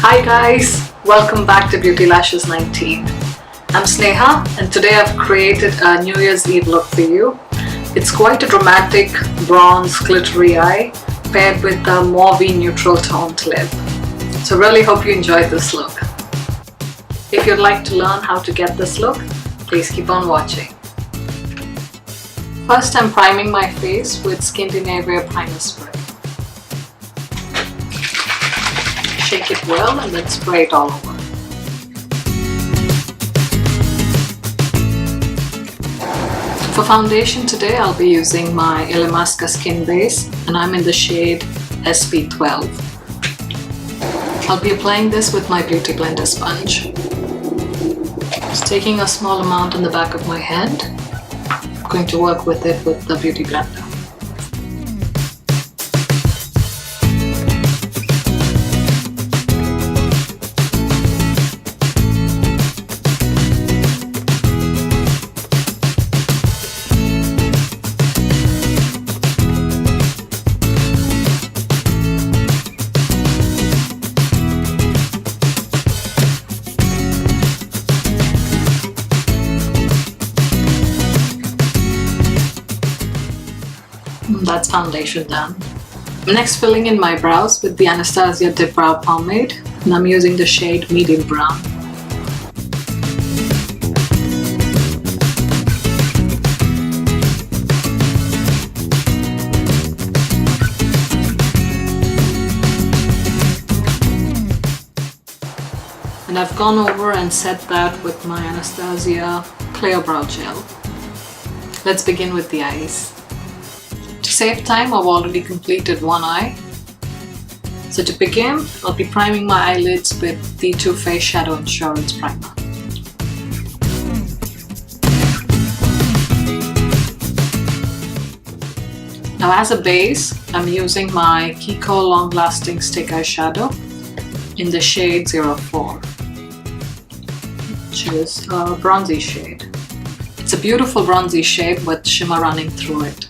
Hi guys, welcome back to Beautylashes19. I'm Sneha and today I've created a New Year's Eve look for you. It's quite a dramatic bronze glittery eye paired with a mauvey neutral toned lip. So really hope you enjoyed this look. If you'd like to learn how to get this look, please keep on watching. First I'm priming my face with Skindinavia primer spray. Shake it well and then spray it all over. For foundation today I'll be using my Anastasia skin base and I'm in the shade SP12. I'll be applying this with my beauty blender sponge. Just taking a small amount on the back of my hand. I'm going to work with it with the beauty blender. That's foundation done. I'm next filling in my brows with the Anastasia Dip Brow Pomade and I'm using the shade Medium Brown. And I've gone over and set that with my Anastasia Clear Brow Gel. Let's begin with the eyes. To save time, I've already completed one eye. So to begin, I'll be priming my eyelids with the Too Faced Shadow Insurance Primer. Now as a base, I'm using my Kiko Long Lasting Stick Eyeshadow in the shade 04, which is a bronzy shade. It's a beautiful bronzy shade with shimmer running through it.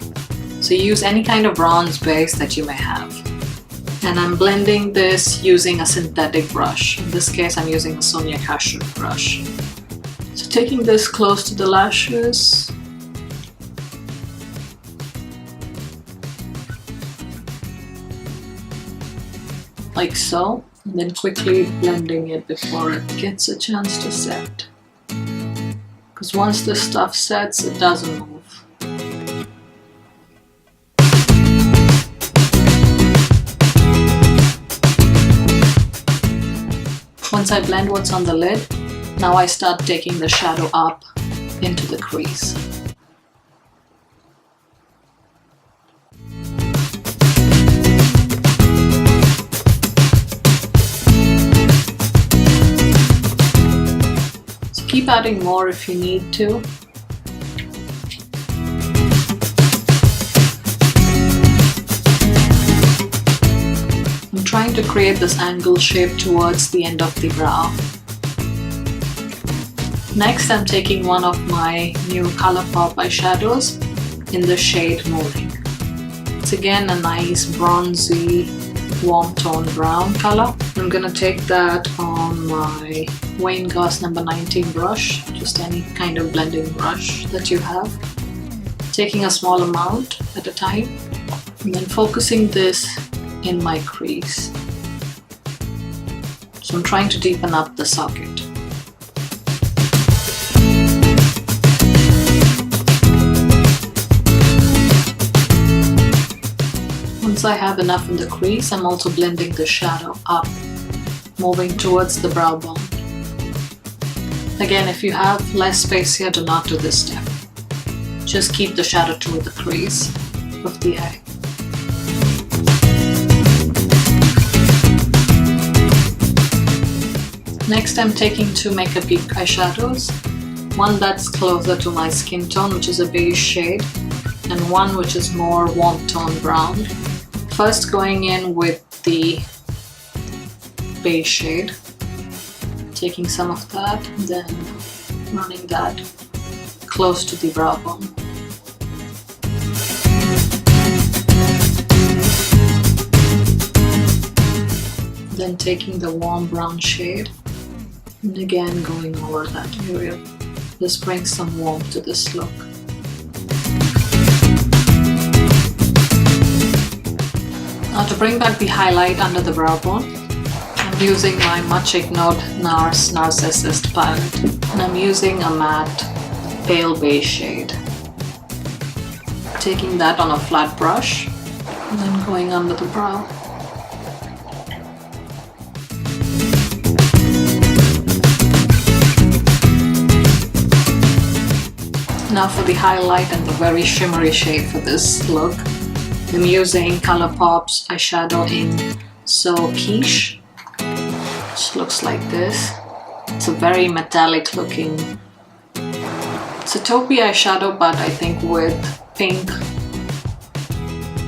So use any kind of bronze base that you may have. And I'm blending this using a synthetic brush. In this case, I'm using a Sonia Cashew brush. So taking this close to the lashes. Like so. And then quickly blending it before it gets a chance to set. Because once this stuff sets, it doesn't move. Once I blend what's on the lid, now I start taking the shadow up into the crease. So keep adding more if you need to. I'm trying to create this angle shape towards the end of the brow. Next, I'm taking one of my new ColourPop eyeshadows in the shade Moving. It's again a nice bronzy, warm tone brown color. I'm gonna take that on my Wayne Goss number 19 brush, just any kind of blending brush that you have. Taking a small amount at a time and then focusing this in my crease. So I'm trying to deepen up the socket. Once I have enough in the crease, I'm also blending the shadow up, moving towards the brow bone. Again, if you have less space here, do not do this step. Just keep the shadow toward the crease of the eye. Next, I'm taking two Makeup Geek eyeshadows, one that's closer to my skin tone, which is a beige shade, and one which is more warm tone brown. First going in with the beige shade, taking some of that, and then running that close to the brow bone. Then taking the warm brown shade and again going over that area. This brings some warmth to this look. Now to bring back the highlight under the brow bone, I'm using my much ignored NARS Narcissist palette, and I'm using a matte pale beige shade. Taking that on a flat brush and then going under the brow. Now for the highlight and the very shimmery shade for this look, I'm using ColourPop's eyeshadow in So Quiche, which looks like this. It's a very metallic looking, it's a taupey eyeshadow, but I think with pink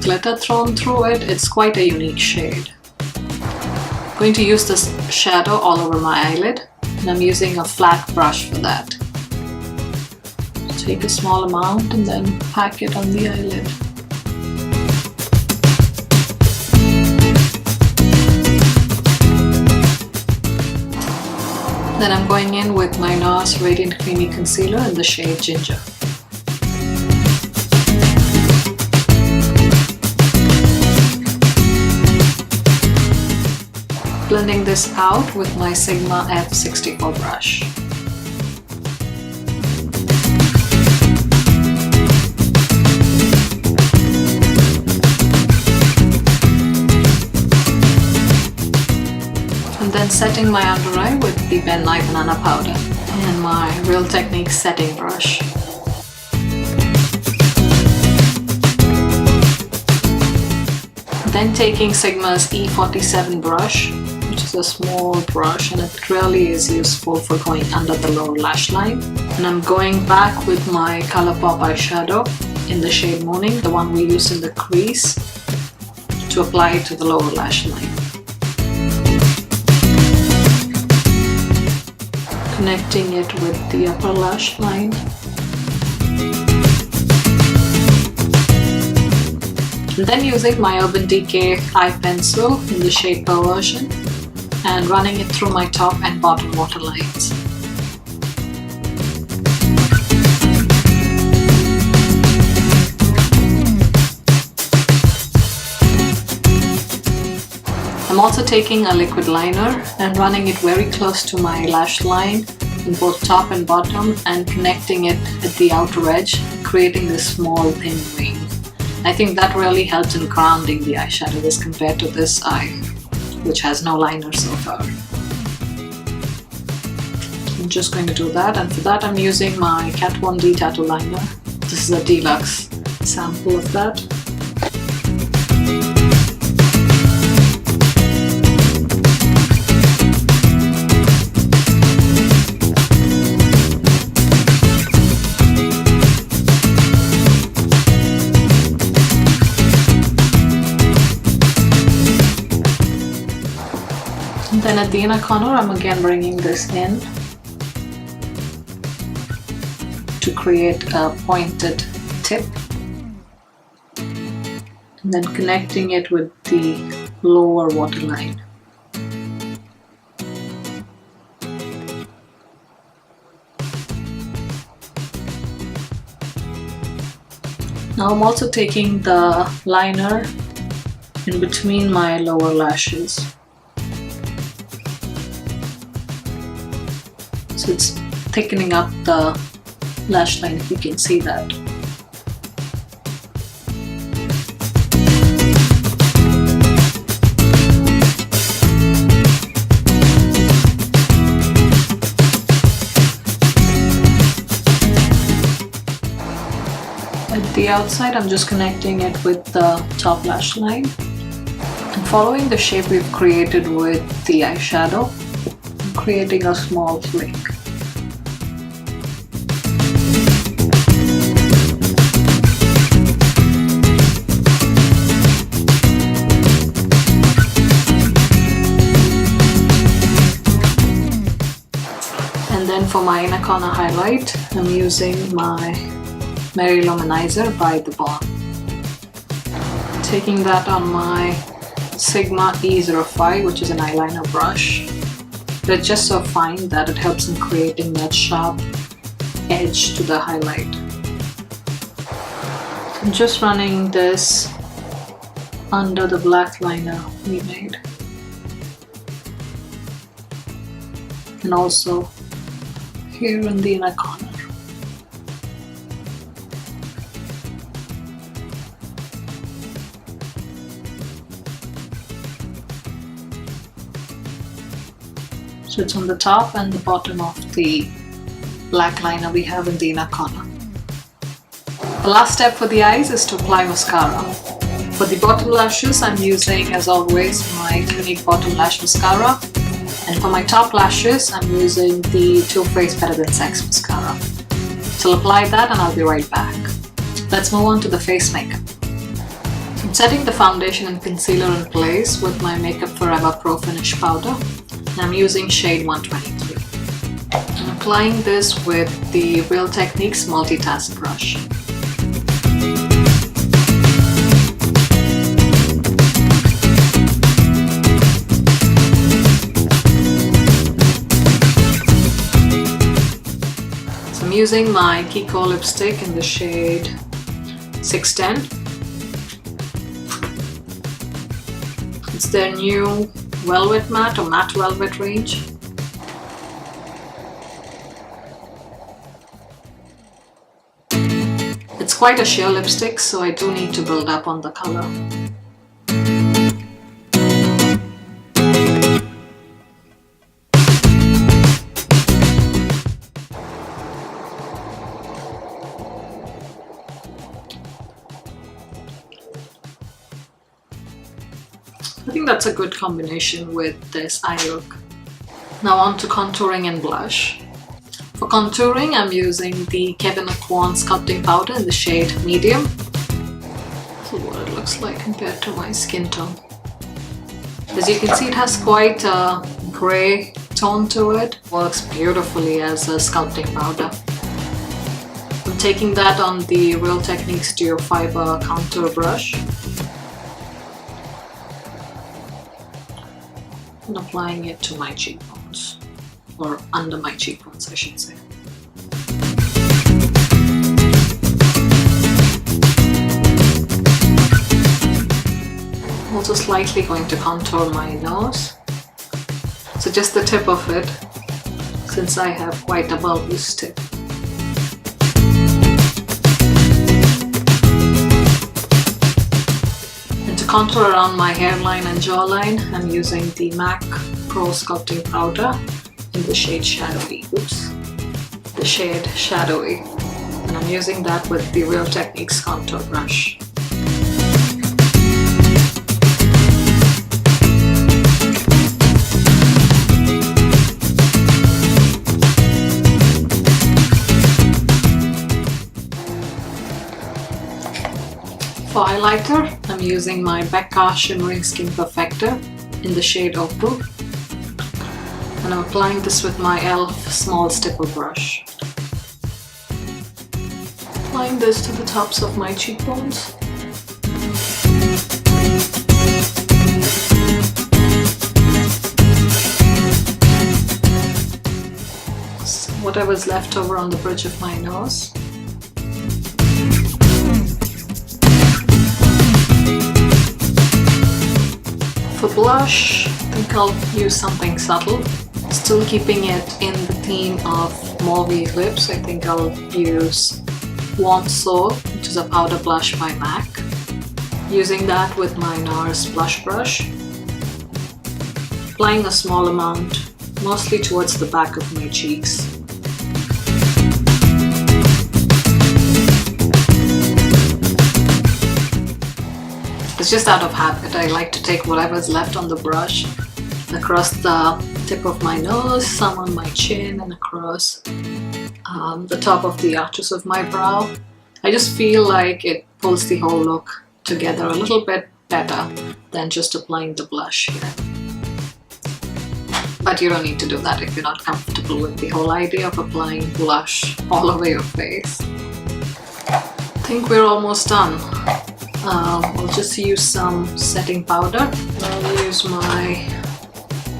glitter thrown through it. It's quite a unique shade. I'm going to use this shadow all over my eyelid, and I'm using a flat brush for that. Take a small amount and then pack it on the eyelid. Then I'm going in with my NARS Radiant Creamy Concealer in the shade Ginger. Blending this out with my Sigma F64 brush. And then setting my under eye with the Ben Nye Banana Powder and my Real Technique setting brush. Then taking Sigma's E47 brush, which is a small brush, and it really is useful for going under the lower lash line. And I'm going back with my ColourPop eyeshadow in the shade Morning, the one we used in the crease, to apply it to the lower lash line. Connecting it with the upper lash line. And then using my Urban Decay eye pencil in the shade Perversion and running it through my top and bottom waterlines. I'm also taking a liquid liner and running it very close to my lash line in both top and bottom and connecting it at the outer edge, creating this small thin wing. I think that really helps in grounding the eyeshadow as compared to this eye, which has no liner so far. I'm just going to do that, and for that I'm using my Kat 1D tattoo liner. This is a deluxe sample of that. Then at the inner corner, I'm again bringing this in to create a pointed tip, and then connecting it with the lower waterline. Now I'm also taking the liner in between my lower lashes. So it's thickening up the lash line, if you can see that. At the outside, I'm just connecting it with the top lash line and following the shape we've created with the eyeshadow, creating a small flick. And then for my inner corner highlight, I'm using my Mary-lou manizer by the Balm. Taking that on my Sigma E05, which is an eyeliner brush. But it's just so fine that it helps in creating that sharp edge to the highlight. I'm just running this under the black liner we made. And also here in the inner corner. So it's on the top and the bottom of the black liner we have in the inner corner. The last step for the eyes is to apply mascara. For the bottom lashes, I'm using, as always, my Clinique bottom lash mascara. And for my top lashes, I'm using the Too Faced Better Than Sex mascara. So I'll apply that and I'll be right back. Let's move on to the face makeup. I'm setting the foundation and concealer in place with my Makeup Forever Pro Finish powder. And I'm using shade 123. I'm applying this with the Real Techniques multitask brush. So I'm using my Kiko lipstick in the shade 610. It's their new Velvet Matte or Matte Velvet range. It's quite a sheer lipstick, so I do need to build up on the color. I think that's a good combination with this eye look. Now on to contouring and blush. For contouring, I'm using the Kevyn Aucoin sculpting powder in the shade medium. This is what it looks like compared to my skin tone. As you can see, it has quite a grey tone to it. Works beautifully as a sculpting powder. I'm taking that on the Real Techniques Duo Fiber contour brush. And applying it to my cheekbones, or under my cheekbones I should say. I'm also slightly going to contour my nose, so just the tip of it, since I have quite a bulbous tip. Contour around my hairline and jawline, I'm using the MAC Pro Sculpting Powder in the shade Shadowy. The shade Shadowy. And I'm using that with the Real Techniques contour brush. For highlighter, I'm using my Becca Shimmering Skin Perfector in the shade Opal. And I'm applying this with my e.l.f. small stipple brush. Applying this to the tops of my cheekbones. So whatever's left over on the bridge of my nose. For blush, I think I'll use something subtle, still keeping it in the theme of mauvey lips. I think I'll use Warm Soul, which is a powder blush by MAC. Using that with my NARS blush brush. Applying a small amount, mostly towards the back of my cheeks. It's just out of habit. I like to take whatever's left on the brush across the tip of my nose, some on my chin, and across the top of the arches of my brow. I just feel like it pulls the whole look together a little bit better than just applying the blush here. But you don't need to do that if you're not comfortable with the whole idea of applying blush all over your face. I think we're almost done. I'll just use some setting powder. I'll use my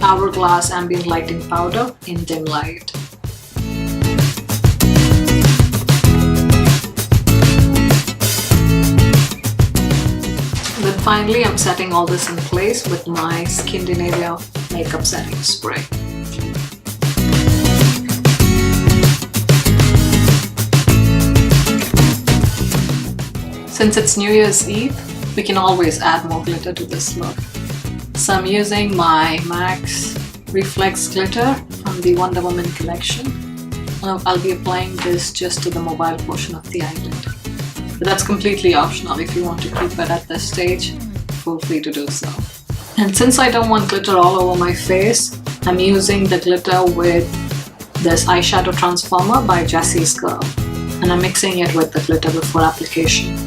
Hourglass ambient lighting powder in dim light. Then finally, I'm setting all this in place with my Skindinavia makeup setting spray. Since it's New Year's Eve, we can always add more glitter to this look. So I'm using my MAC's Reflex glitter from the Wonder Woman collection. I'll be applying this just to the mobile portion of the eyelid. But that's completely optional. If you want to keep it at this stage, feel free to do so. And since I don't want glitter all over my face, I'm using the glitter with this eyeshadow transformer by Jessie's Girl. And I'm mixing it with the glitter before application.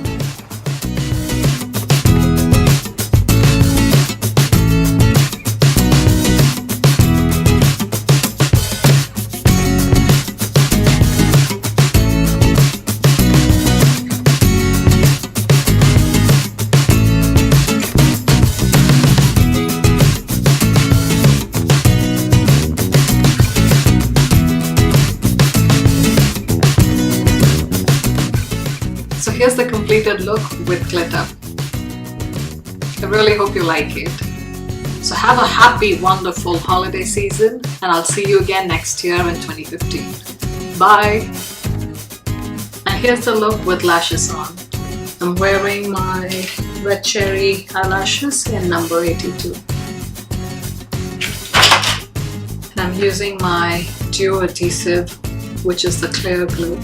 So here's the completed look with glitter. I really hope you like it. So have a happy, wonderful holiday season, and I'll see you again next year in 2015. Bye! And here's the look with lashes on. I'm wearing my red cherry eyelashes in number 82. And I'm using my duo adhesive, which is the clear glue.